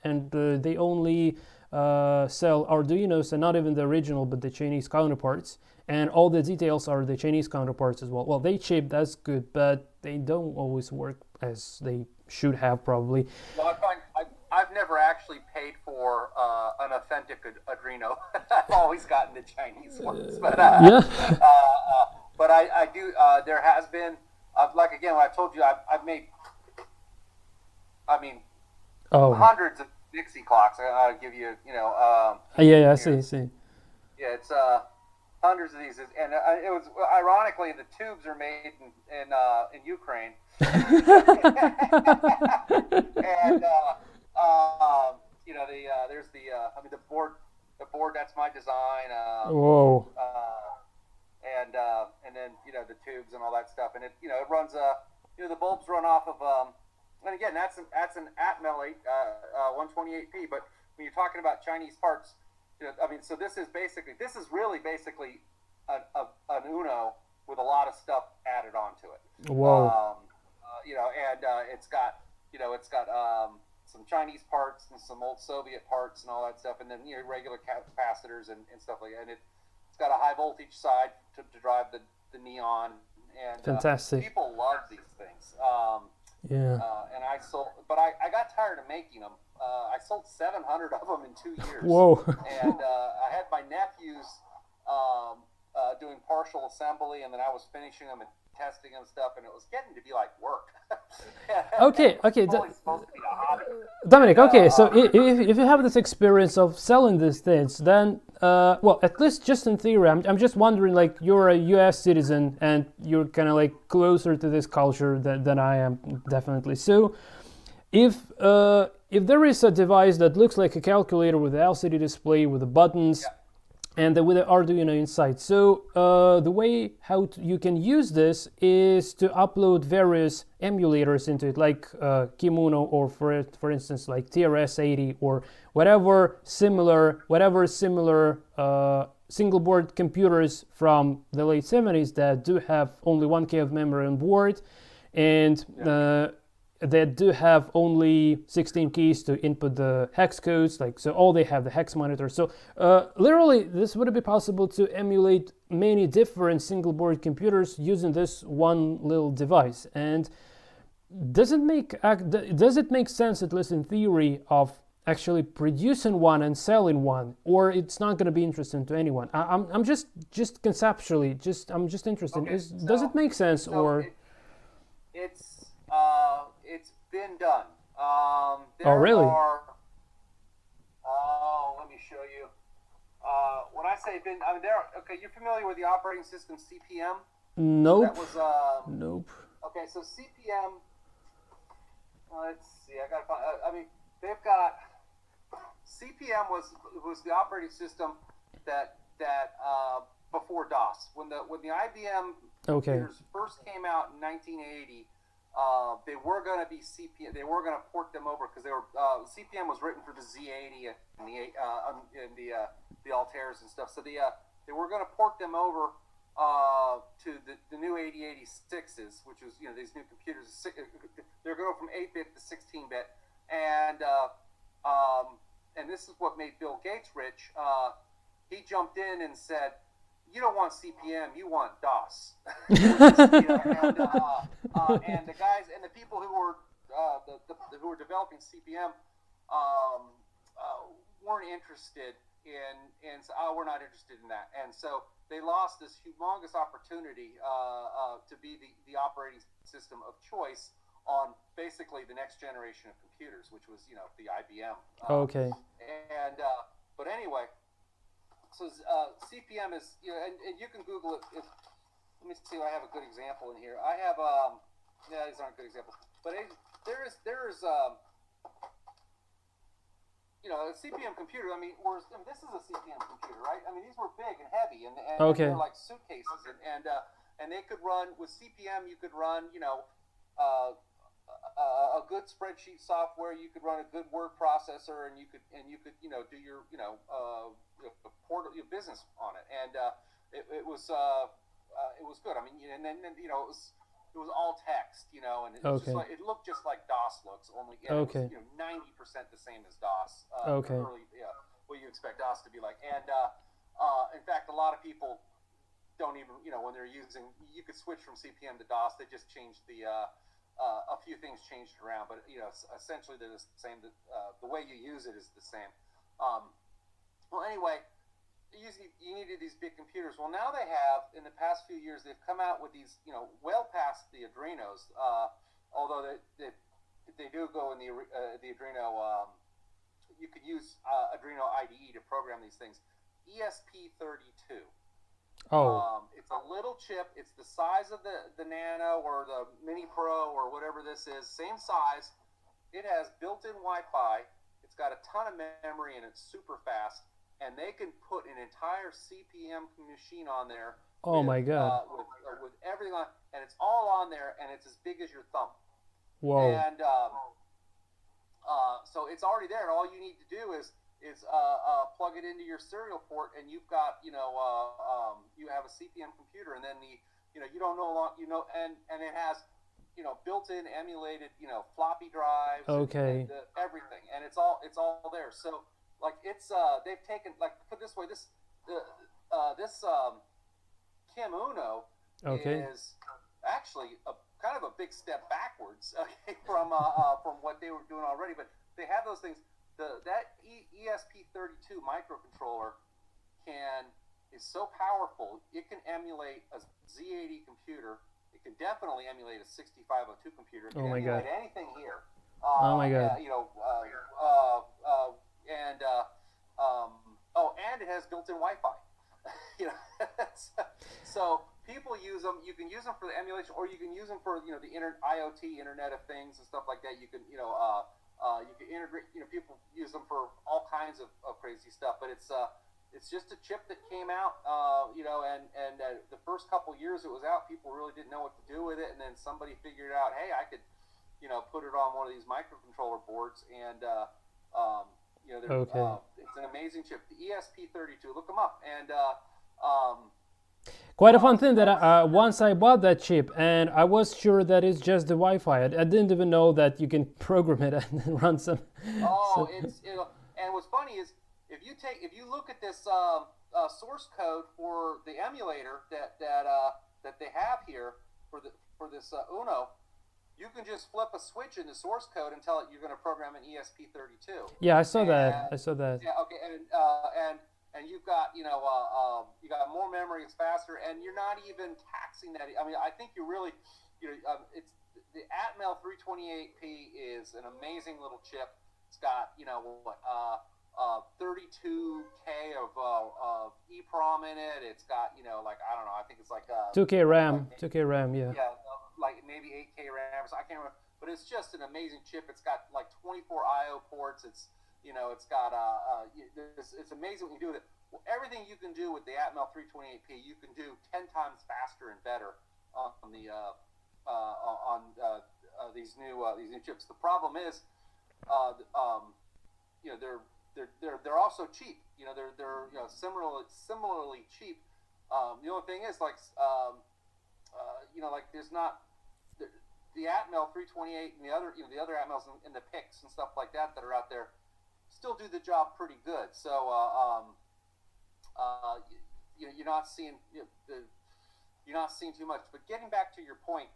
and they only sell Arduinos, and not even the original, but the Chinese counterparts. And all the details are the Chinese counterparts as well. Well, they ship, that's good, but they don't always work as they should have, probably. Well, I've never actually paid for an authentic Arduino. I've always gotten the Chinese ones, but but I do. There has been, like again, when I told you, I've made, hundreds of Dixie clocks. I'll give you, I see. Yeah, it's hundreds of these, and it was ironically the tubes are made in Ukraine, and there's the board that's my design. Whoa. And then the tubes and all that stuff, and it runs the bulbs run off of and again that's an Atmel 128p, but when you're talking about Chinese parts, so this is really basically an Uno with a lot of stuff added onto it. Whoa. It's got some Chinese parts and some old Soviet parts and all that stuff, and then regular capacitors and stuff like that. And it's got a high voltage side to drive the neon. And fantastic. People love these things. And I sold, but I got tired of making them. I sold 700 of them in 2 years. Whoa. And I had my nephews doing partial assembly, and then I was finishing them and testing and stuff, and it was getting to be like work. Okay. It's only supposed to be a hobby. Dominic, okay, so if you have this experience of selling these things, then, well, at least just in theory, I'm just wondering, like, you're a US citizen, and you're kind of like closer to this culture than I am, definitely. So, if there is a device that looks like a calculator with an LCD display with the buttons, and with the Arduino inside. So the way how you can use this is to upload various emulators into it, like KIM-1 or for instance like TRS-80 or whatever similar single board computers from the late 70s that do have only 1K of memory on board, and that do have only 16 keys to input the hex codes, so all they have the hex monitor. So literally this would be possible to emulate many different single board computers using this one little device. And does it make sense, at least in theory, of actually producing one and selling one, or it's not going to be interesting to anyone? I'm just conceptually, I'm just interested. Okay, Does it make sense, or it's been done. Really? Let me show you. When I say been, okay, you're familiar with the operating system CP/M? Nope. That was Nope. Okay, so CP/M. Let's see. I got to find. They've got CP/M was the operating system that before DOS, when the IBM computers first came out in 1980. They were going to be CP. They were going to port them over because they were CP/M was written for the Z80 and the Altairs and stuff. So they were going to port them over to the new 8086s, which was these new computers. They're going from 8-bit to 16-bit, and this is what made Bill Gates rich. He jumped in and said, "You don't want CP/M, you want DOS." And the guys and the people who were who were developing CP/M weren't interested in we're not interested in that, and so they lost this humongous opportunity to be the operating system of choice on basically the next generation of computers, which was the IBM. And but anyway. So CP/M is, and you can Google it. Let me see if I have a good example in here. I have, these aren't good examples, but there is a CP/M computer. This is a CP/M computer, right? These were big and heavy, and they're like suitcases, and they could run with CP/M. You could run, a good spreadsheet software. You could run a good word processor, and you could do your your business on it, and it was good. And then it was it was all text, you know, and it was just like, it looked just like DOS looks, only it was, you know, 90% the same as DOS. Early, what you expect DOS to be like. And in fact, a lot of people don't even, you know, when they're using, you could switch from CP/M to DOS. They just changed the a few things changed around, but you know, essentially they're the same. The way you use it is the same. Well, anyway, you needed these big computers. Well, now they have, in the past few years, they've come out with these, you know, well past the Arduinos. Although they do go in the Arduino. You could use Arduino IDE to program these things. ESP32. It's a little chip. It's the size of the Nano or the Mini Pro or whatever this is. Same size. It has built-in Wi-Fi. It's got a ton of memory and it's super fast. And they can put an entire CP/M machine on there. Oh my God! With everything on, and it's all on there, and it's as big as your thumb. Whoa! And so it's already there, and all you need to do is plug it into your serial port, and you've got, you know, you have a CP/M computer, and then you don't know and it has, you know, built-in emulated, you know, floppy drives. Okay. And everything, and it's all there. So like it's they've taken, like, put this way, this KIM Uno is actually a kind of a big step backwards, okay, from what they were doing already. But they have those things. That ESP32 microcontroller is so powerful. It can emulate a Z80 computer. It can definitely emulate a 6502 computer. It can emulate anything here. Oh my God! You know, and it has built-in Wi-Fi. You know, so people use them. You can use them for the emulation, or you can use them for, you know, the IoT, Internet of Things, and stuff like that. You can, you know, you can integrate. You know, people use them for all kinds of crazy stuff. But it's just a chip that came out. You know, and the first couple years it was out, people really didn't know what to do with it, and then somebody figured out, hey, I could, you know, put it on one of these microcontroller boards, and you know, it's an amazing chip. The ESP32, look them up, and quite a fun thing that once I bought that chip, and I was sure that it's just the Wi-Fi. I didn't even know that you can program it and run some. And what's funny is if you look at this source code for the emulator that they have here for this Uno. You can just flip a switch in the source code and tell it you're going to program an ESP32. Yeah, I saw that. Yeah, okay, and you've got, you know, you got more memory, it's faster, and you're not even taxing that. I mean, I think you really, you know, it's the Atmel 328P is an amazing little chip. It's got, you know, what 32K of EEPROM in it. It's got, you know, like, I don't know, I think it's like 2K RAM, 2K RAM, yeah. Yeah, like maybe 8K RAM. I can't remember, but it's just an amazing chip. It's got like 24 I/O ports. It's, you know, it's got it's amazing what you do with it. Well, everything you can do with the Atmel 328P, you can do 10 times faster and better on the these new chips. The problem is, you know, they're also cheap. You know, they're you know, similarly cheap. The only thing is, like, you know, like, there's not the Atmel 328 and the other Atmels and the PICs and stuff like that are out there still do the job pretty good. So you know, you're not seeing too much. But getting back to your point,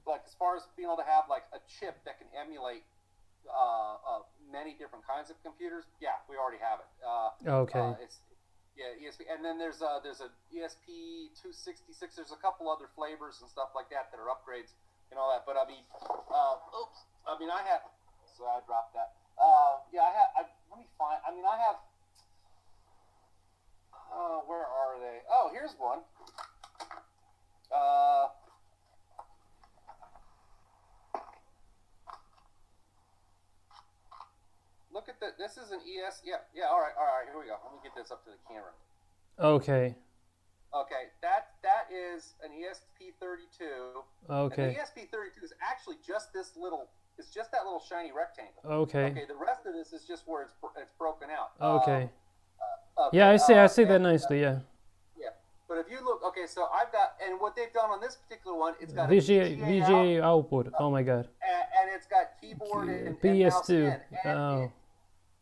like, as far as being able to have like a chip that can emulate many different kinds of computers, yeah, we already have it. Okay. Yeah, ESP, and then there's a ESP266. There's a couple other flavors and stuff like that are upgrades and all that. But I mean, I have. So I dropped that. Yeah, let me find. I mean, I have. Where are they? Oh, here's one. Look at this is an ES. Yeah. All right. Here we go. Let me get this up to the camera. Okay. Okay. That is an ESP32. Okay. And the ESP32 is actually just this little. It's just that little shiny rectangle. Okay. Okay. The rest of this is just where it's broken out. Okay. Okay. Yeah, I see that nicely. Yeah. Yeah. But if you look, okay, so I've got, and what they've done on this particular one, it's got VGA output. Oh my god. And it's got keyboard and mouse PS2. in.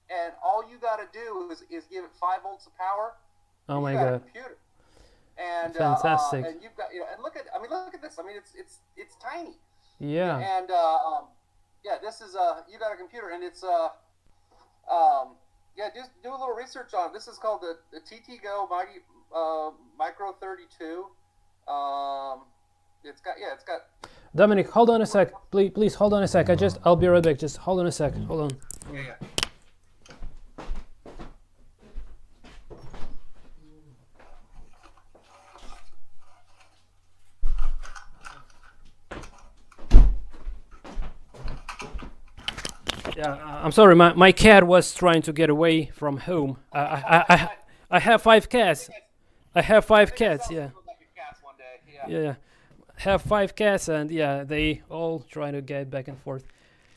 And all you got to do is give it 5 volts of power. Oh my you got god. a computer. And fantastic. And you've got, and look at this. I mean, it's tiny. Yeah. And yeah, this is you got a computer, and it's yeah, just do a little research on it. This is called the TTGO Micro34. It's got. Dominic, hold on a sec. Please hold on a sec. I'll be right back. Just hold on a sec. Hold on. Yeah. Yeah, I'm sorry. My cat was trying to get away from home. I have 5 cats. I have 5 cats. Yeah. Yeah. Have 5 cats, and yeah, they all try to get back and forth.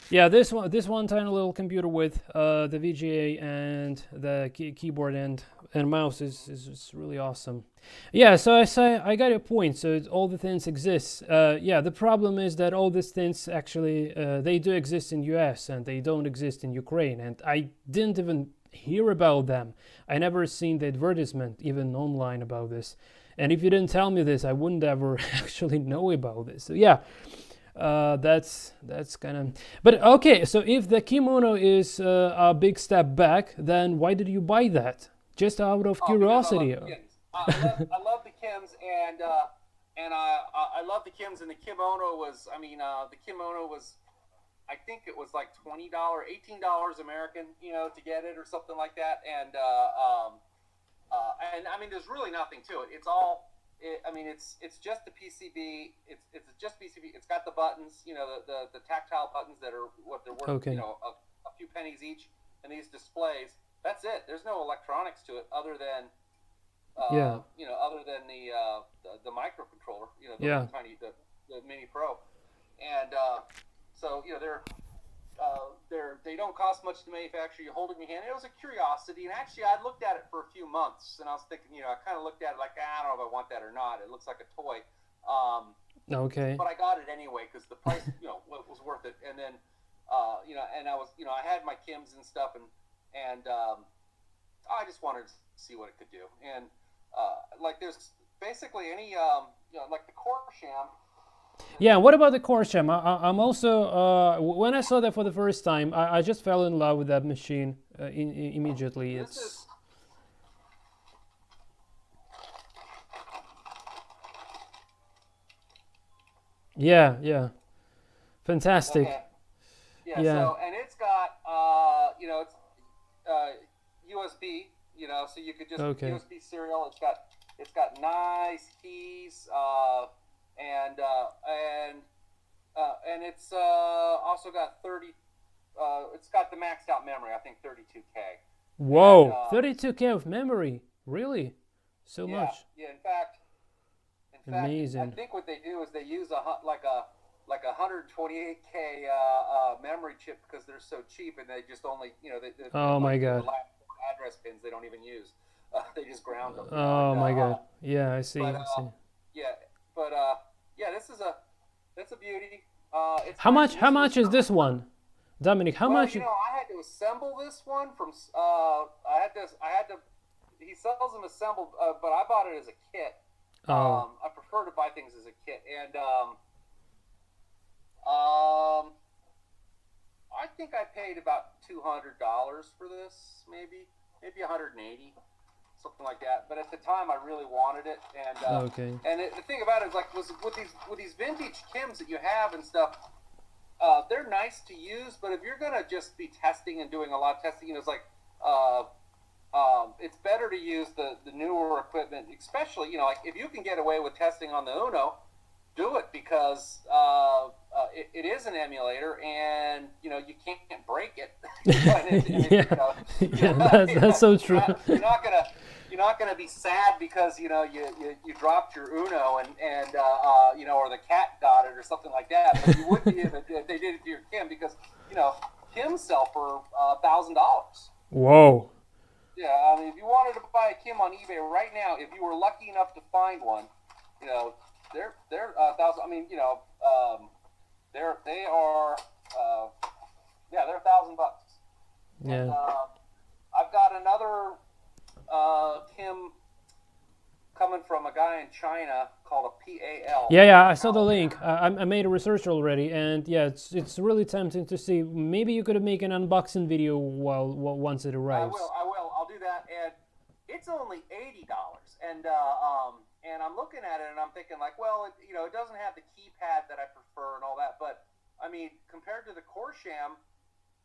Yeah, this one tiny little computer with the VGA and the keyboard and mouse is really awesome. Yeah, so I got your point. So all the things exist. Yeah, the problem is that all these things actually they do exist in US and they don't exist in Ukraine, and I didn't even hear about them. I never seen the advertisement even online about this. And if you didn't tell me this, I wouldn't ever actually know about this. So yeah, that's kind of. But okay, so if the KIM-Uno is a big step back, then why did you buy that? Just out of curiosity. I love the Kims, and I love the Kims, and the KIM-Uno was. I mean, the KIM-Uno was. I think it was like $20, $18 American, to get it or something like that, and I mean, there's really nothing to it. It's all, I mean, it's just the PCB. It's just PCB. It's got the buttons, the tactile buttons that are what they're worth, okay. A few pennies each, and these displays. That's it. There's no electronics to it other than, other than the microcontroller, the tiny, the Mini Pro, and so they don't cost much to manufacture. You hold it in your hand. It was a curiosity, and actually, I looked at it for a few months, and I was thinking, I kind of looked at it like, I don't know if I want that or not. It looks like a toy. Okay. But I got it anyway because the price, was worth it. And then, and I was, I had my Kims and stuff, and I just wanted to see what it could do. And like, there's basically any, like the Corsham. Yeah, what about the Corsham? I'm also, when I saw that for the first time, I just fell in love with that machine immediately. Yeah. Fantastic. Okay. Yeah, so, and it's got, it's USB, so you could just, USB serial. It's got nice keys, and it's also got 30. It's got the maxed out memory. I think 32K. Whoa, 32K of memory, really? So much? Yeah. In fact, amazing. I think what they do is they use a 128K memory chip because they're so cheap, and they just only oh my god. The last address pins they don't even use. They just ground them. Oh my god. Yeah, I see. That's a beauty. How much is this one, Dominic? How much? I had to assemble this one from. I had to. He sells them assembled, but I bought it as a kit. I prefer to buy things as a kit, and I think I paid about $200 for this, maybe $180. Something like that, but at the time I really wanted it, and the thing about it is, like, with these vintage Kims that you have and stuff, they're nice to use, but if you're gonna just be testing and doing a lot of testing, it's like it's better to use the newer equipment, especially like if you can get away with testing on the Uno, do it, because it is an emulator, and you can't break it. That's so true. You're not gonna be sad because you dropped your Uno and or the cat got it or something like that. But you would be if they did it to your Kim, because Kims sell for $1,000. Whoa. Yeah, I mean, if you wanted to buy a Kim on eBay right now, if you were lucky enough to find one, you know, they're thousand. I mean, you know, they are yeah, they're $1,000. Yeah. And, I've got another Kim coming from a guy in China called a PAL. Yeah, I saw the link. I made a research already, and yeah, it's really tempting to see. Maybe you could make an unboxing video once it arrives. I will. I'll do that, and it's only $80. And I'm looking at it, and I'm thinking like, well, you know, it doesn't have the keypad that I prefer and all that, but I mean, compared to the Corsham,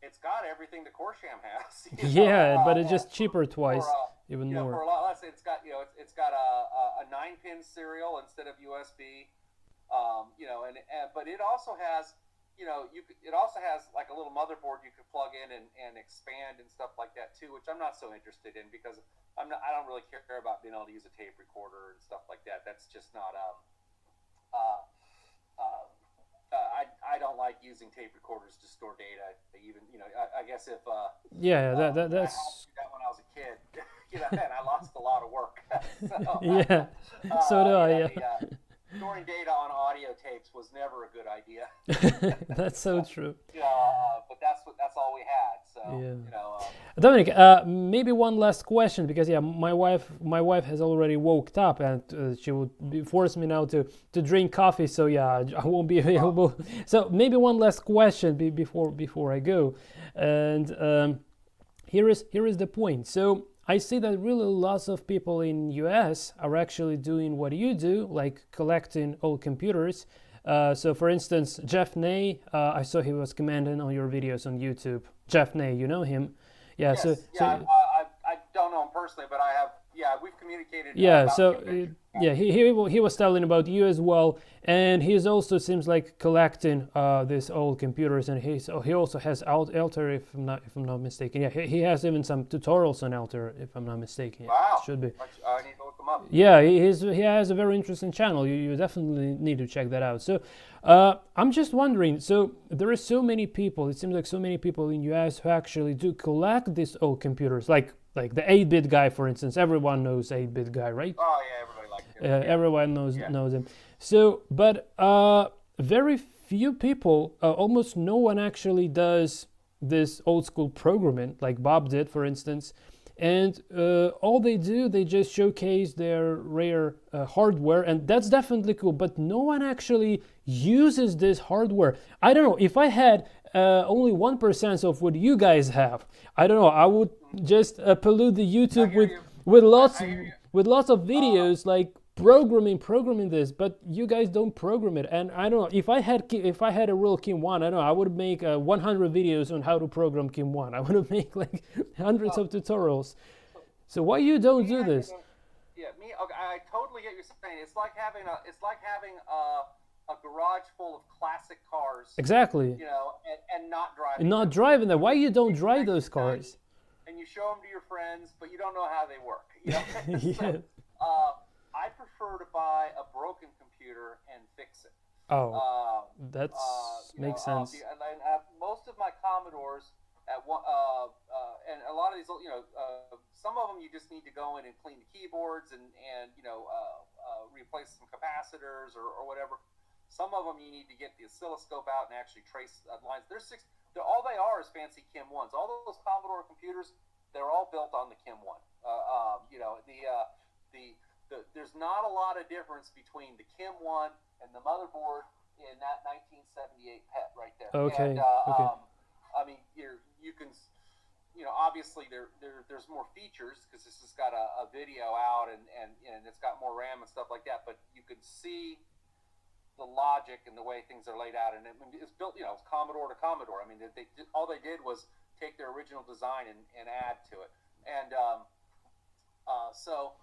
it's got everything the Corsham has. Yeah, but it's just cheaper twice, even more. For a lot less, it's got it's got a 9-pin serial instead of USB. But it also has it also has like a little motherboard you could plug in and expand and stuff like that too, which I'm not so interested in because I don't really care about being able to use a tape recorder and stuff like that. That's just not I don't like using tape recorders to store data. Even I guess if that's I had to do that when I was a kid, and I lost a lot of work. Yeah, so do I. Storing data on audio tapes was never a good idea. That's so true. But that's all we had. So yeah. Dominic, maybe one last question because my wife has already woke up and she would force me now to drink coffee. So I won't be available. So maybe one last question before I go, and here is the point. So I see that really lots of people in US are actually doing what you do, like collecting old computers. So for instance, Jeff Ney, I saw he was commenting on your videos on YouTube. Jeff Ney, you know him? Yeah. Yes, I don't know him personally, but I have. Yeah, we've communicated. He was telling about you as well, and he also seems like collecting these old computers, and he also has Altair, if I'm not mistaken. Yeah, he has even some tutorials on Altair, if I'm not mistaken. Wow, should be. I need to look him up. Yeah, he has a very interesting channel. You definitely need to check that out. So I'm just wondering. So there are so many people. It seems like so many people in US who actually do collect these old computers, like the 8-bit guy, for instance. Everyone knows 8-bit guy, right? Oh yeah, everybody likes him. Everyone knows him. So, but very few people, almost no one actually does this old school programming, like Bob did, for instance. And all they do, they just showcase their rare hardware, and that's definitely cool. But no one actually uses this hardware. I don't know, if I had only 1% of what you guys have, I don't know, I would just pollute the YouTube with lots of videos like programming this, but you guys don't program it. And I don't know, if I had a real KIM-1, I don't know, I would make 100 videos on how to program KIM-1. I would make like hundreds of tutorials. So why you don't do this? Okay, I totally get what you're saying. It's like having a garage full of classic cars. Exactly. And not driving. And not driving them. Why you don't drive those cars? And you show them to your friends, but you don't know how they work. Yeah. So, I prefer to buy a broken computer and fix it. Oh, that makes sense. Most of my Commodores and a lot of these, some of them you just need to go in and clean the keyboards and replace some capacitors or whatever. Some of them you need to get the oscilloscope out and actually trace lines. All they are is fancy KIM-1s. All those Commodore computers, they're all built on the KIM-1. There's not a lot of difference between the KIM-1 and the motherboard in that 1978 PET right there. Okay. Okay. I mean, you can, obviously there's more features because this has got a video out and it's got more RAM and stuff like that. But you can see the logic and the way things are laid out, and it's built, it's Commodore to Commodore. I mean, all they did was take their original design and add to it. And so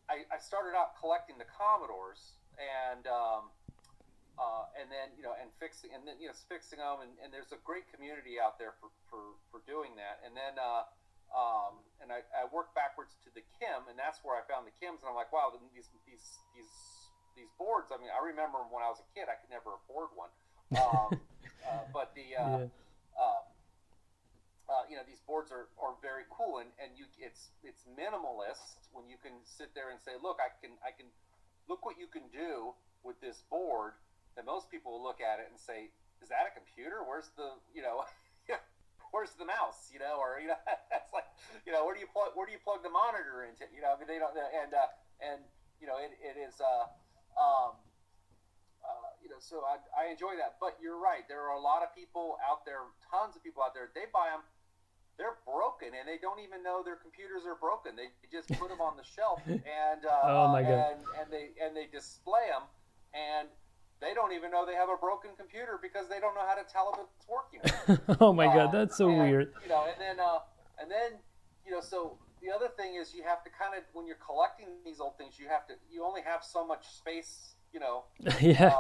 I started out collecting the Commodores and then fixing them, and there's a great community out there for doing that. And then and I worked backwards to the KIM, and that's where I found the KIMs, and I'm like, wow, these boards. I mean, I remember when I was a kid, I could never afford one. But these boards are very cool, and it's minimalist when you can sit there and say, look, I can look what you can do with this board. That most people will look at it and say, is that a computer? Where's the where's the mouse? Or it's like, where do you plug the monitor into? I mean, they don't, and it is so I enjoy that. But you're right, there are a lot of people out there, tons of people out there, they buy them, they're broken, and they don't even know their computers are broken. They just put them on the shelf, and oh my God. and they display them, and they don't even know they have a broken computer because they don't know how to tell if it's working. Oh my God, that's so weird. And then so the other thing is, you have to kind of, when you're collecting these old things, you only have so much space, yeah.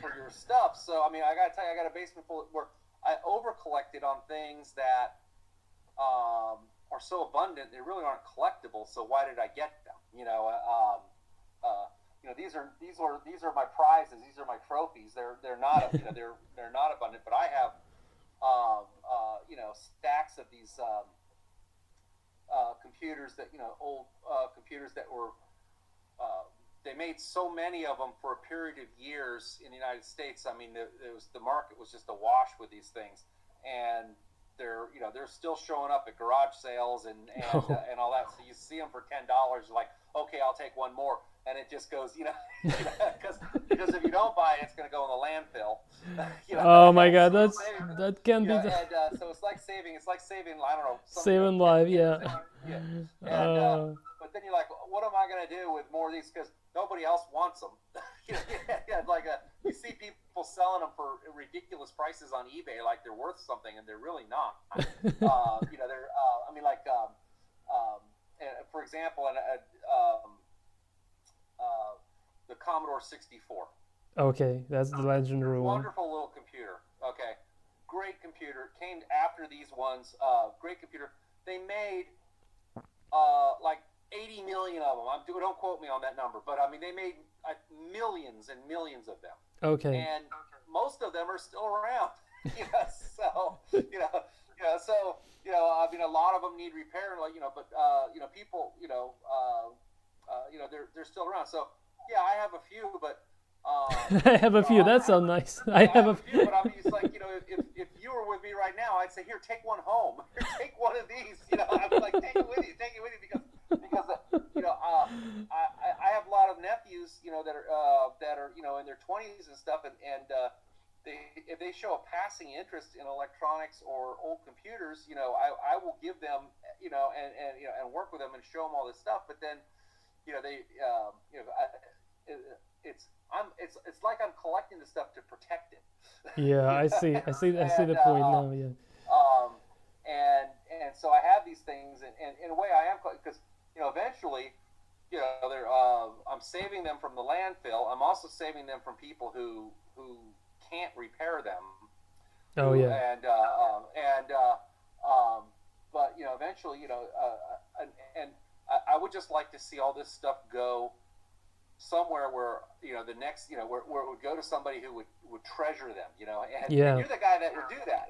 For your stuff. So I mean, I gotta tell you, I got a basement full where I over collected on things that are so abundant they really aren't collectible. So why did I get them? These are my prizes. These are my trophies. They're not they're not abundant. But I have stacks of these computers that old computers that were. They made so many of them for a period of years in the United States. I mean, the market was just awash with these things, and they're still showing up at garage sales and all that. So you see them for $10, like, okay, I'll take one more, and it just goes, because if you don't buy it, it's going to go in the landfill. Oh my God, that can be. And so it's like saving. It's like saving. I don't know. Saving life, yeah. And but then you're like, what am I going to do with more of these? Because nobody else wants them. Like you see people selling them for ridiculous prices on eBay, like they're worth something, and they're really not. They're. I mean, like, for example, the Commodore 64. Okay, that's the legendary one. Wonderful little computer. Okay, great computer. Came after these ones. Great computer. They made like 80 million of them. Don't quote me on that number, but I mean, they made millions and millions of them. Okay. And most of them are still around. So I mean, a lot of them need repair, but people, they're still around. So yeah, I have a few, but I have a few. That sounds nice. I have a few. But I mean, it's like, if you were with me right now, I'd say, here, take one home. Here, take one of these. I'd be like, take it with you, because I have a lot of nephews, that are in their 20s and stuff, and if they show a passing interest in electronics or old computers, I will give them, and work with them and show them all this stuff. But then, it's like I'm collecting the stuff to protect it. Yeah, I see the point now. Yeah. And so I have these things, and in a way I am, because eventually, I'm saving them from the landfill. I'm also saving them from people who can't repair them. Oh yeah. But eventually, and I would just like to see all this stuff go somewhere where the next where it would go to somebody who would treasure them, and you're the guy that would do that.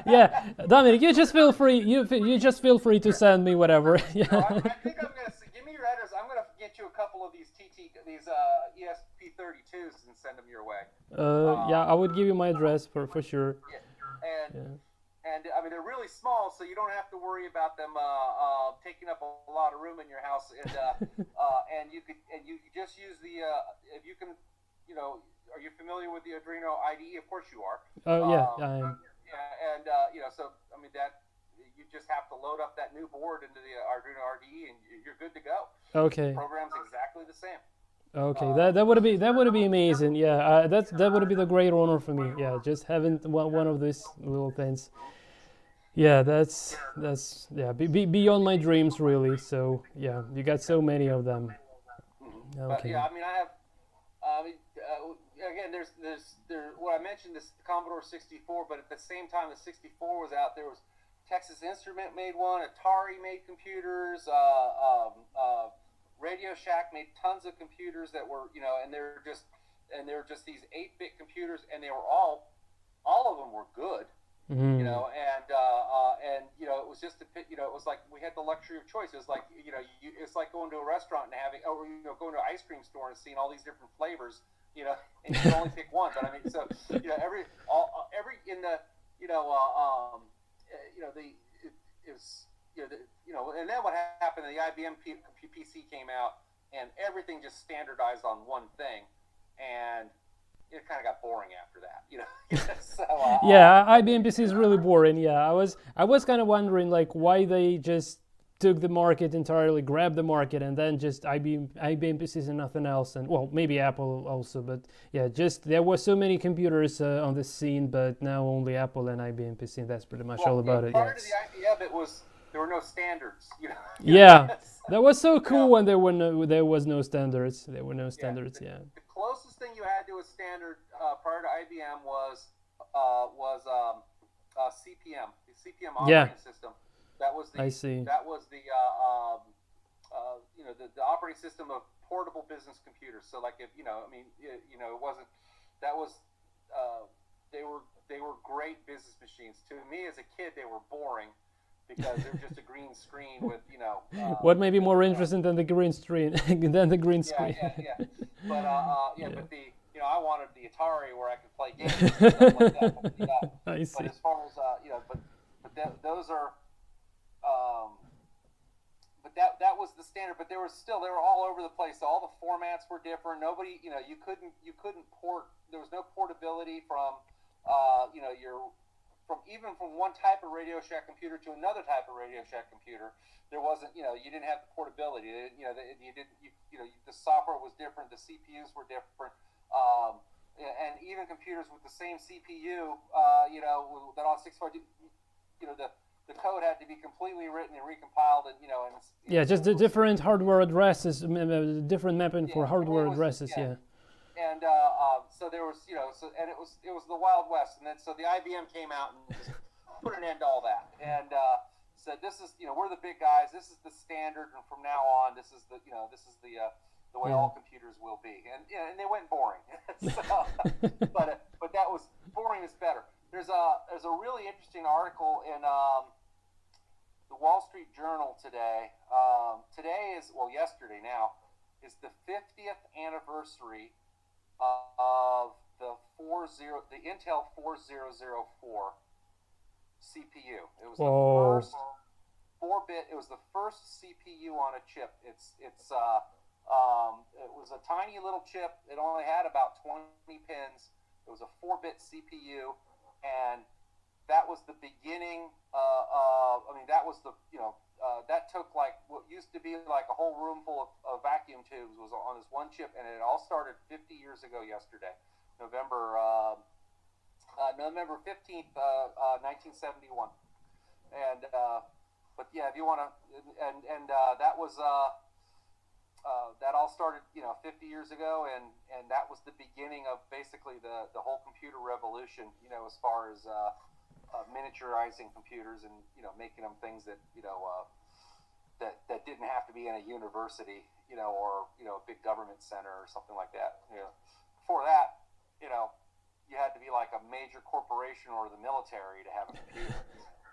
Yeah, Dominic, you just feel free. You just feel free to send me whatever. Yeah. I think I'm gonna give me your address. I'm gonna get you a couple of these ESP32s and send them your way. Yeah, I would give you my address for sure. Yeah. And I mean, they're really small, so you don't have to worry about them taking up a lot of room in your house. And you just use the if you can, are you familiar with the Arduino IDE? Of course you are. Oh yeah, I am. Yeah, and so I mean that you just have to load up that new board into the Arduino IDE, and you're good to go. Okay. The program's exactly the same. Okay, that would be amazing. Yeah, that would be the great honor for me. Yeah, just having one of these little things. Yeah, that's beyond my dreams, really. So yeah, you got so many of them. Mm-hmm. Okay. But yeah, I mean, I have. Again, there's what I mentioned, this Commodore 64, but at the same time the 64 was out, there was Texas Instrument made one, Atari made computers, Radio Shack made tons of computers that were, and they're just these 8-bit computers, and they were all of them were good. Mm-hmm. And it was just it was like we had the luxury of choice. It was like it's like going to a restaurant and having, or going to an ice cream store and seeing all these different flavors, and you can only pick one. But I mean, so every in the the it was and then what happened? The IBM PC came out, and everything just standardized on one thing, and it kind of got boring after that, So, yeah, IBM PC is really boring. Yeah, I was kind of wondering like why they just took the market entirely, grabbed the market, and then just IBM PCs and nothing else. And well, maybe Apple also, but yeah, just there were so many computers on the scene, but now only Apple and IBM PC. That's pretty much all about it. Prior to the IBM, there were no standards. Yeah, that was so cool when there was no standards. There were no standards. Yeah. The closest thing you had to a standard prior to IBM was CPM, the CPM operating system. That was the the operating system of portable business computers. So like if it wasn't, that was they were great business machines. To me as a kid, they were boring because they're just a green screen with what may be more interesting than the green screen? Than the green screen. But I wanted the Atari where I could play games and stuff like that. I see. But as far as those are that was the standard. But they were all over the place. So all the formats were different. Nobody, you couldn't port. There was no portability from from one type of Radio Shack computer to another type of Radio Shack computer. There wasn't, you didn't have the portability. The software was different. The CPUs were different. And even computers with the same CPU, that all 64, the code had to be completely written and recompiled, and just the different hardware addresses, different mapping for hardware addresses. And so there was, and it was the Wild West, and then so the IBM came out and just put an end to all that, and said this is, we're the big guys. This is the standard, and from now on, this is the way all computers will be, and they went boring. But that was boring is better. There's a really interesting article in the Wall Street Journal today. Yesterday now is the 50th anniversary of the Intel 4004 CPU. It was the first 4-bit. It was the first CPU on a chip. It was a tiny little chip. It only had about 20 pins. It was a 4-bit CPU, and that was the beginning. That was that took like what used to be like a whole room full of vacuum tubes was on this one chip, and it all started 50 years ago yesterday, November 15th, 1971. And but yeah, if you want to, and that was that all started 50 years ago, and that was the beginning of basically the whole computer revolution, as far as miniaturizing computers and making them things that that didn't have to be in a university, or a big government center or something like that. Before that, you had to be like a major corporation or the military to have a computer.